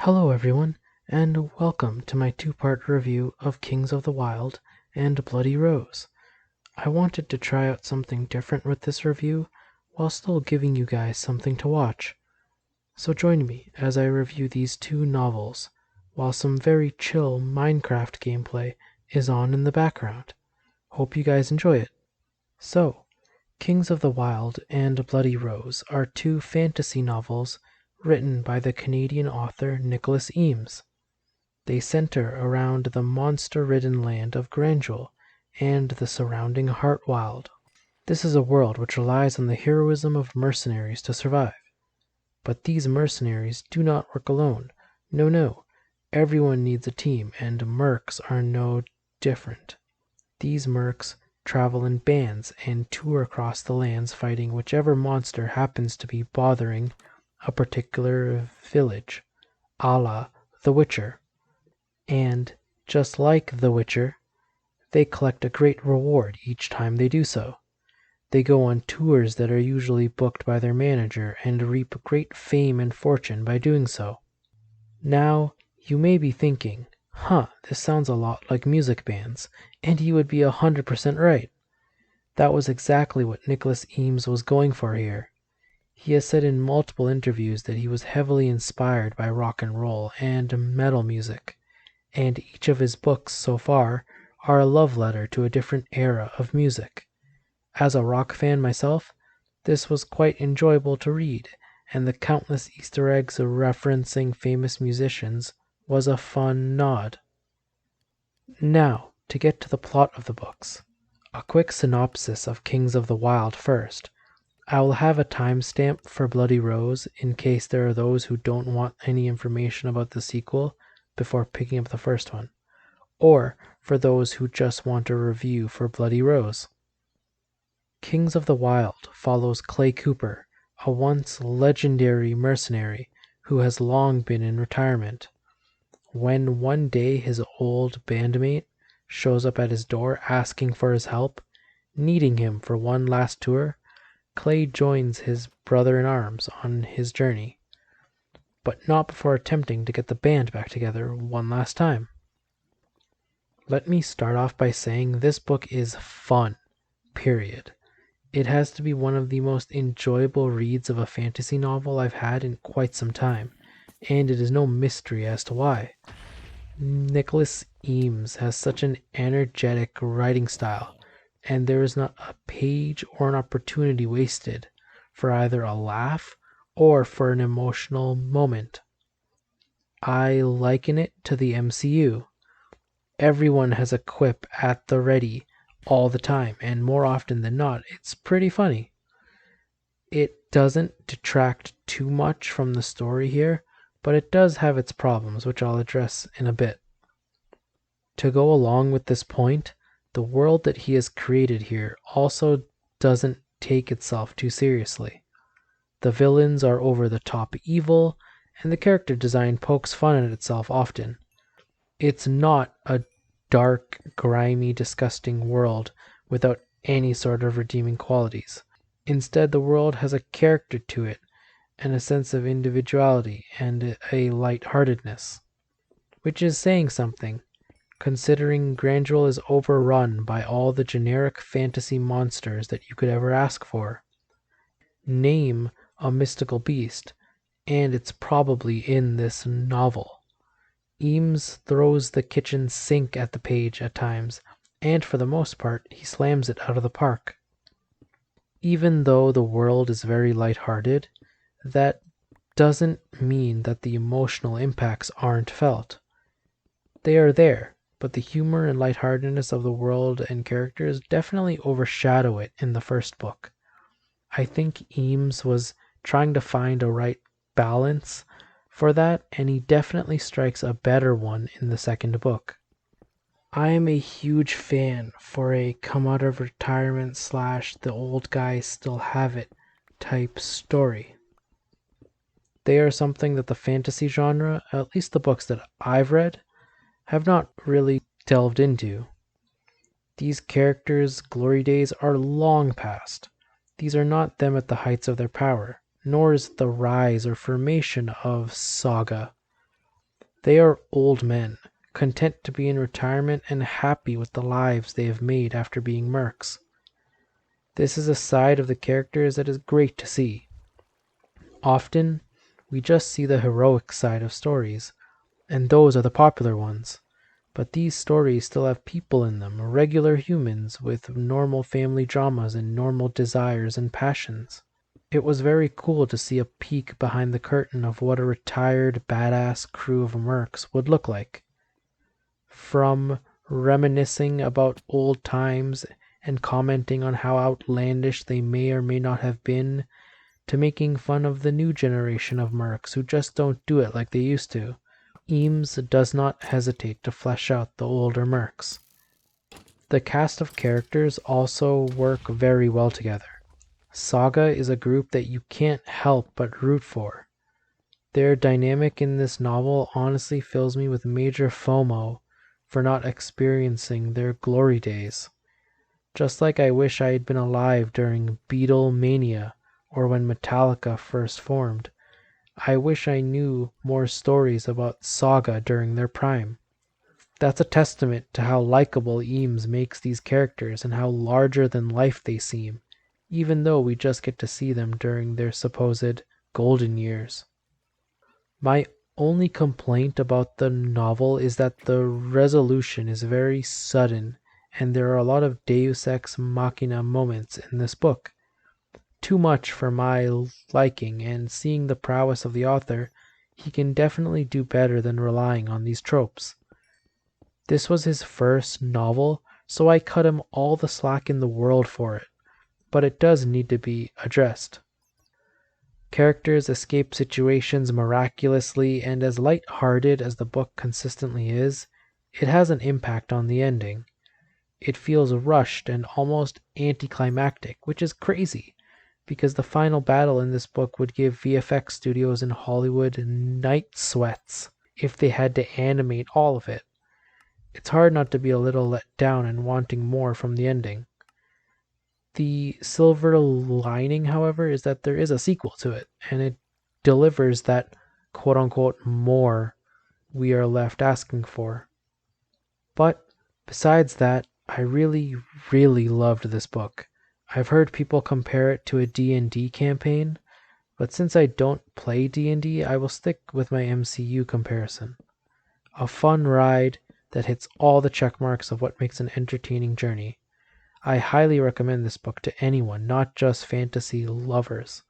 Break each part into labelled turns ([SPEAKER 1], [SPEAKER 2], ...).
[SPEAKER 1] Hello, everyone, and welcome to my two-part review of Kings of the Wyld and Bloody Rose. I wanted to try out something different with this review while still giving you guys something to watch. So join me as I review these two novels while some very chill Minecraft gameplay is on in the background. Hope you guys enjoy it. So, Kings of the Wyld and Bloody Rose are two fantasy novels written by the Canadian author Nicholas Eames. They center around the monster-ridden land of Granjul and the surrounding Heartwyld. This is a world which relies on the heroism of mercenaries to survive. But these mercenaries do not work alone. No. Everyone needs a team, and mercs are no different. These mercs travel in bands and tour across the lands fighting whichever monster happens to be bothering a particular village, a la The Witcher. And, just like The Witcher, they collect a great reward each time they do so. They go on tours that are usually booked by their manager and reap great fame and fortune by doing so. Now, you may be thinking, this sounds a lot like music bands, and you would be 100% right. That was exactly what Nicholas Eames was going for here. He has said in multiple interviews that he was heavily inspired by rock and roll and metal music, and each of his books so far are a love letter to a different era of music. As a rock fan myself, this was quite enjoyable to read, and the countless Easter eggs referencing famous musicians was a fun nod. Now, to get to the plot of the books. A quick synopsis of Kings of the Wyld first. I will have a timestamp for Bloody Rose in case there are those who don't want any information about the sequel before picking up the first one, or for those who just want a review for Bloody Rose. Kings of the Wyld follows Clay Cooper, a once legendary mercenary who has long been in retirement. When one day his old bandmate shows up at his door asking for his help, needing him for one last tour, Clay joins his brother-in-arms on his journey, but not before attempting to get the band back together one last time. Let me start off by saying this book is fun, period. It has to be one of the most enjoyable reads of a fantasy novel I've had in quite some time, and it is no mystery as to why. Nicholas Eames has such an energetic writing style, and there is not a page or an opportunity wasted for either a laugh or for an emotional moment. I liken it to the MCU. Everyone has a quip at the ready all the time, and more often than not, it's pretty funny. It doesn't detract too much from the story here, but it does have its problems, which I'll address in a bit. To go along with this point, the world that he has created here also doesn't take itself too seriously. The villains are over the top evil, and the character design pokes fun at itself often. It's not a dark, grimy, disgusting world without any sort of redeeming qualities. Instead, the world has a character to it, and a sense of individuality and a lightheartedness, which is saying something, considering Granjul is overrun by all the generic fantasy monsters that you could ever ask for. Name a mystical beast, and it's probably in this novel. Eames throws the kitchen sink at the page at times, and for the most part, he slams it out of the park. Even though the world is very lighthearted, that doesn't mean that the emotional impacts aren't felt. They are there, but the humor and lightheartedness of the world and characters definitely overshadow it in the first book. I think Eames was trying to find a right balance for that, and he definitely strikes a better one in the second book. I am a huge fan for a come out of retirement / the old guys still have it type story. They are something that the fantasy genre, at least the books that I've read, have not really delved into. These characters' glory days are long past. These are not them at the heights of their power, nor is it the rise or formation of Saga. They are old men, content to be in retirement and happy with the lives they have made after being mercs. This is a side of the characters that is great to see. Often, we just see the heroic side of stories, and those are the popular ones. But these stories still have people in them, regular humans with normal family dramas and normal desires and passions. It was very cool to see a peek behind the curtain of what a retired badass crew of mercs would look like. From reminiscing about old times and commenting on how outlandish they may or may not have been, to making fun of the new generation of mercs who just don't do it like they used to. Eames does not hesitate to flesh out the older mercs. The cast of characters also work very well together. Saga is a group that you can't help but root for. Their dynamic in this novel honestly fills me with major FOMO for not experiencing their glory days. Just like I wish I had been alive during Beatlemania or when Metallica first formed. I wish I knew more stories about Saga during their prime. That's a testament to how likable Eames makes these characters and how larger than life they seem, even though we just get to see them during their supposed golden years. My only complaint about the novel is that the resolution is very sudden and there are a lot of Deus Ex Machina moments in this book. Too much for my liking, and seeing the prowess of the author, he can definitely do better than relying on these tropes. This was his first novel, so I cut him all the slack in the world for it, but it does need to be addressed. Characters escape situations miraculously, and as light-hearted as the book consistently is, it has an impact on the ending. It feels rushed and almost anticlimactic, which is crazy, because the final battle in this book would give VFX studios in Hollywood night sweats if they had to animate all of it. It's hard not to be a little let down and wanting more from the ending. The silver lining, however, is that there is a sequel to it, and it delivers that quote unquote more we are left asking for. But besides that, I really, really loved this book. I've heard people compare it to a D&D campaign, but since I don't play D&D, I will stick with my MCU comparison. A fun ride that hits all the check marks of what makes an entertaining journey. I highly recommend this book to anyone, not just fantasy lovers.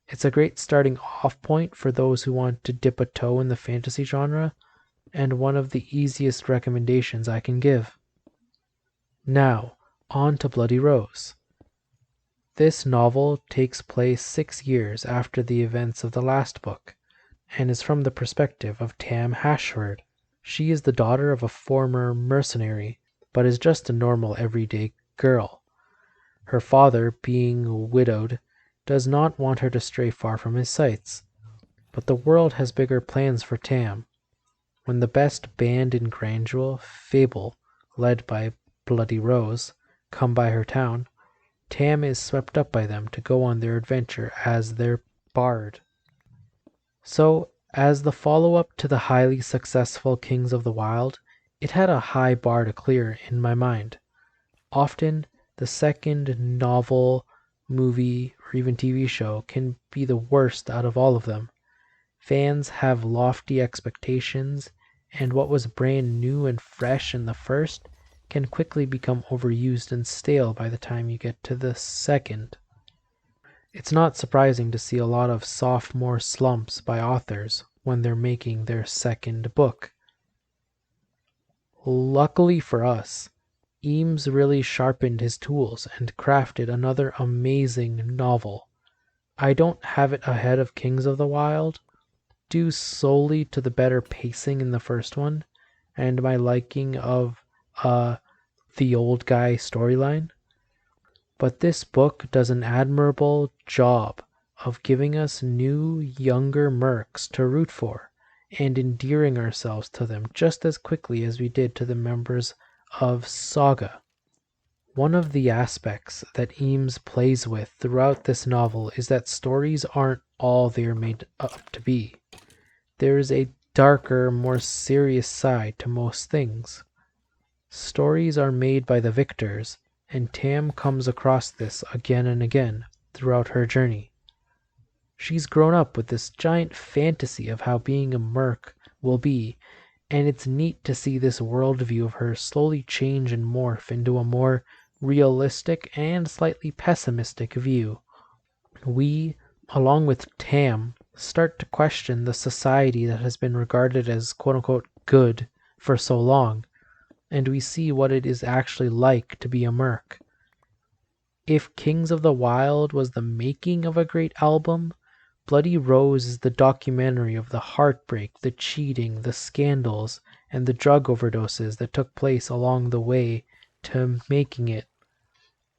[SPEAKER 1] It's a great starting off point for those who want to dip a toe in the fantasy genre, and one of the easiest recommendations I can give. Now, on to Bloody Rose. This novel takes place 6 years after the events of the last book, and is from the perspective of Tam Hashford. She is the daughter of a former mercenary, but is just a normal everyday girl. Her father, being widowed, does not want her to stray far from his sights, but the world has bigger plans for Tam. When the best band in Grandville, Fable, led by Bloody Rose, come by her town, Tam is swept up by them to go on their adventure as their bard. So, as the follow-up to the highly successful Kings of the Wyld, it had a high bar to clear in my mind. Often, the second novel, movie, or even TV show can be the worst out of all of them. Fans have lofty expectations, and what was brand new and fresh in the first can quickly become overused and stale by the time you get to the second. It's not surprising to see a lot of sophomore slumps by authors when they're making their second book. Luckily for us, Eames really sharpened his tools and crafted another amazing novel. I don't have it ahead of Kings of the Wyld, due solely to the better pacing in the first one and my liking of the old guy storyline. But this book does an admirable job of giving us new, younger mercs to root for and endearing ourselves to them just as quickly as we did to the members of Saga. One of the aspects that Eames plays with throughout this novel is that stories aren't all they are made up to be. There is a darker, more serious side to most things. Stories are made by the victors, and Tam comes across this again and again throughout her journey. She's grown up with this giant fantasy of how being a merc will be, and it's neat to see this worldview of hers slowly change and morph into a more realistic and slightly pessimistic view. We, along with Tam, start to question the society that has been regarded as quote unquote good for so long, and we see what it is actually like to be a merc. If Kings of the Wild was the making of a great album, Bloody Rose is the documentary of the heartbreak, the cheating, the scandals, and the drug overdoses that took place along the way to making it.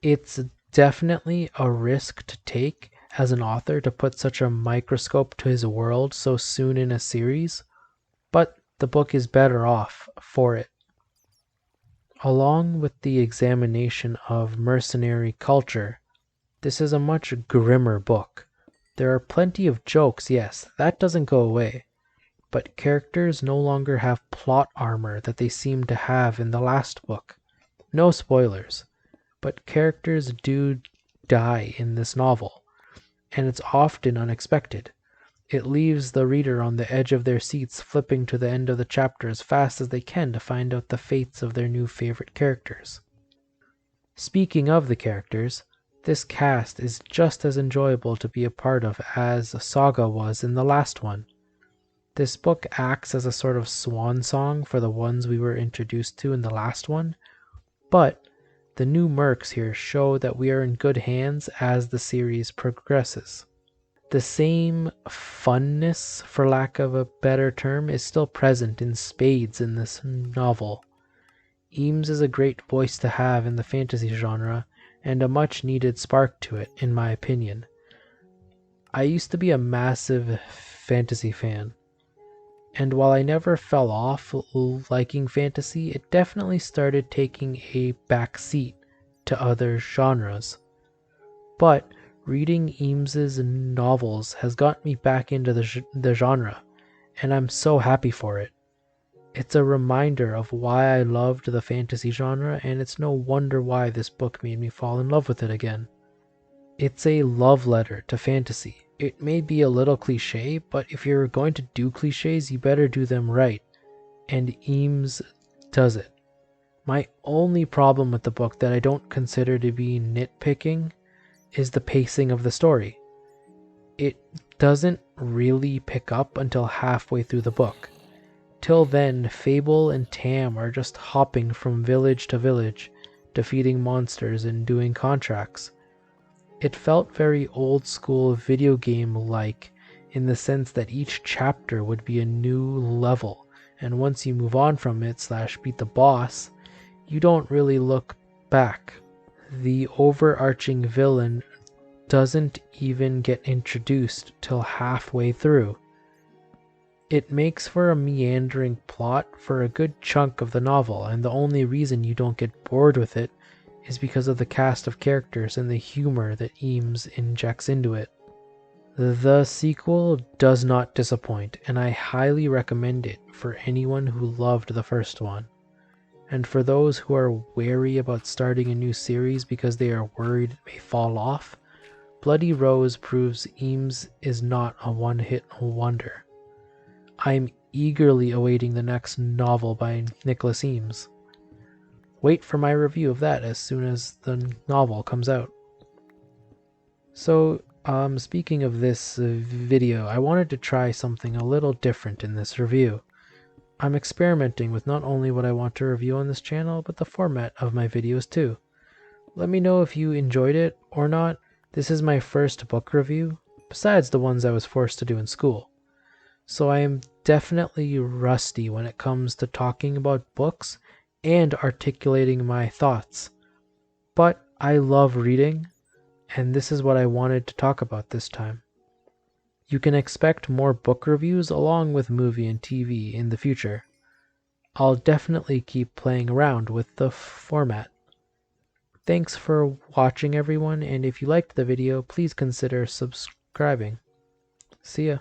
[SPEAKER 1] It's definitely a risk to take as an author to put such a microscope to his world so soon in a series, but the book is better off for it. Along with the examination of mercenary culture, this is a much grimmer book. There are plenty of jokes, yes, that doesn't go away, but characters no longer have plot armor that they seemed to have in the last book. No spoilers, but characters do die in this novel, and it's often unexpected. It leaves the reader on the edge of their seats, flipping to the end of the chapter as fast as they can to find out the fates of their new favorite characters. Speaking of the characters, this cast is just as enjoyable to be a part of as Saga was in the last one. This book acts as a sort of swan song for the ones we were introduced to in the last one, but the new mercs here show that we are in good hands as the series progresses. The same funness, for lack of a better term, is still present in spades in this novel. Eames is a great voice to have in the fantasy genre, and a much needed spark to it, in my opinion. I used to be a massive fantasy fan, and while I never fell off liking fantasy, it definitely started taking a back seat to other genres. But reading Eames's novels has got me back into the genre, and I'm so happy for it. It's a reminder of why I loved the fantasy genre, and it's no wonder why this book made me fall in love with it again. It's a love letter to fantasy. It may be a little cliche, but if you're going to do cliches, you better do them right, and Eames does it. My only problem with the book that I don't consider to be nitpicking is the pacing of the story. It doesn't really pick up until halfway through the book. Till then, Fable and Tam are just hopping from village to village, defeating monsters and doing contracts. It felt very old school video game like, in the sense that each chapter would be a new level, and once you move on from it / beat the boss, you don't really look back. The overarching villain doesn't even get introduced till halfway through. It makes for a meandering plot for a good chunk of the novel, and the only reason you don't get bored with it is because of the cast of characters and the humor that Eames injects into it. The sequel does not disappoint, and I highly recommend it for anyone who loved the first one. And for those who are wary about starting a new series because they are worried it may fall off, Bloody Rose proves Eames is not a one-hit wonder. I'm eagerly awaiting the next novel by Nicholas Eames. Wait for my review of that as soon as the novel comes out. So, speaking of this video, I wanted to try something a little different in this review. I'm experimenting with not only what I want to review on this channel, but the format of my videos too. Let me know if you enjoyed it or not. This is my first book review, besides the ones I was forced to do in school. So I am definitely rusty when it comes to talking about books and articulating my thoughts. But I love reading, and this is what I wanted to talk about this time. You can expect more book reviews along with movie and TV in the future. I'll definitely keep playing around with the format. Thanks for watching everyone, and if you liked the video, please consider subscribing. See ya.